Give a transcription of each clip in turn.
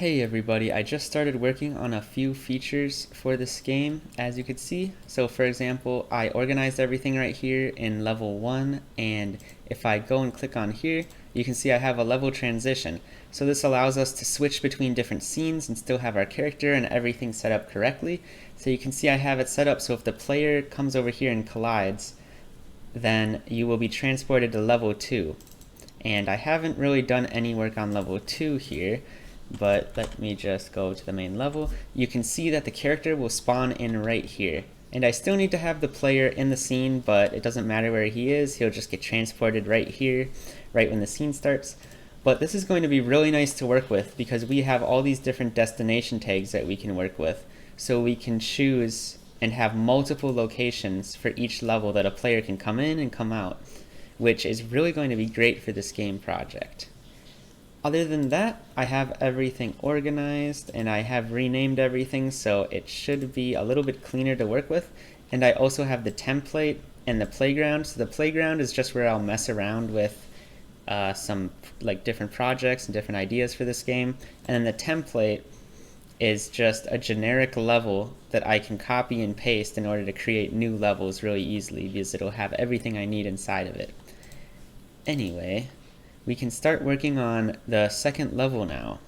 Hey everybody, I just started working on a few features for this game, as you could see. So for example, I organized everything right here in level 1, and if I go and click on here, you can see I have a level transition. So this allows us to switch between different scenes and still have our character and everything set up correctly. So you can see I have it set up so if the player comes over here and collides, then you will be transported to level 2. And I haven't really done any work on level 2 here, but let me just go to the main level. You can see that the character will spawn in right here. And I still need to have the player in the scene, but it doesn't matter where he is, he'll just get transported right here, right when the scene starts. But this is going to be really nice to work with because we have all these different destination tags that we can work with. So we can choose and have multiple locations for each level that a player can come in and come out, which is really going to be great for this game project. Other than that, I have everything organized and I have renamed everything, so it should be a little bit cleaner to work with. And I also have the template and the playground. So the playground is just where I'll mess around with some different projects and different ideas for this game. And then the template is just a generic level that I can copy and paste in order to create new levels really easily because it'll have everything I need inside of it. Anyway, we can start working on the second level now.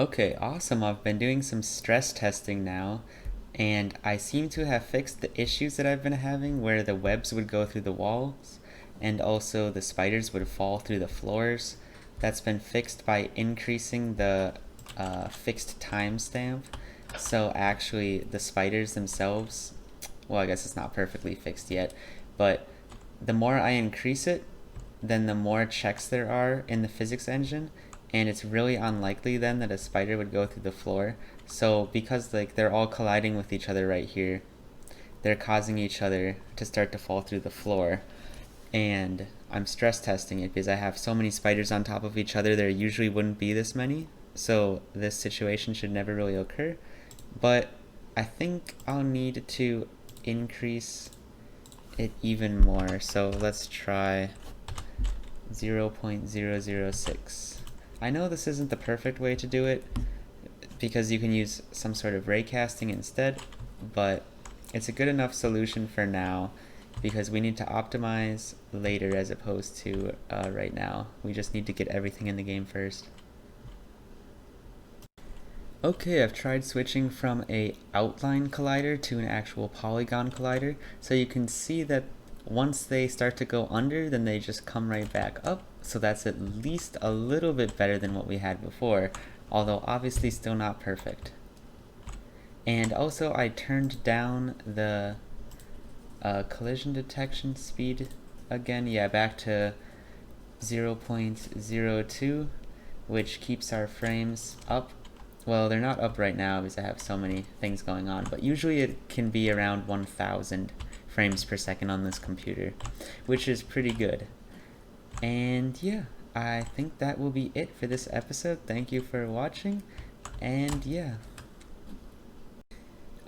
Okay, awesome. I've been doing some stress testing now, and I seem to have fixed the issues that I've been having where the webs would go through the walls and also the spiders would fall through the floors. That's been fixed by increasing the fixed timestamp. So actually, the spiders themselves, well, I guess it's not perfectly fixed yet, but the more I increase it, then the more checks there are in the physics engine, and it's really unlikely then that a spider would go through the floor. So because like they're all colliding with each other right here, they're causing each other to start to fall through the floor. And I'm stress testing it because I have so many spiders on top of each other, there usually wouldn't be this many. So this situation should never really occur. But I think I'll need to increase it even more. So let's try 0.006. I know this isn't the perfect way to do it because you can use some sort of raycasting instead, but it's a good enough solution for now because we need to optimize later as opposed to right now. We just need to get everything in the game first. Okay, I've tried switching from a outline collider to an actual polygon collider, so you can see that once they start to go under, then they just come right back up, so that's at least a little bit better than what we had before, although obviously still not perfect. And also I turned down the collision detection speed again, back to 0.02, which keeps our frames up. Well, they're not up right now because I have so many things going on, but usually it can be around 1000 frames per second on this computer, which is pretty good. And yeah, I think that will be it for this episode. Thank you for watching, and yeah.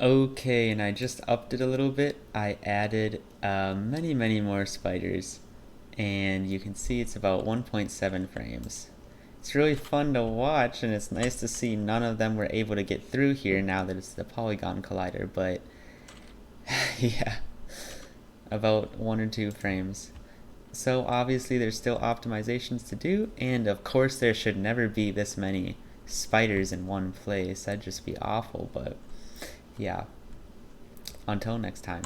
Okay, and I just upped it a little bit. I added many more spiders, and you can see it's about 1.7 frames. It's really fun to watch, and it's nice to see none of them were able to get through here now that it's the polygon collider, but yeah, about 1 or 2 frames. So obviously there's still optimizations to do, and of course there should never be this many spiders in one place. That'd just be awful, but yeah. Until next time.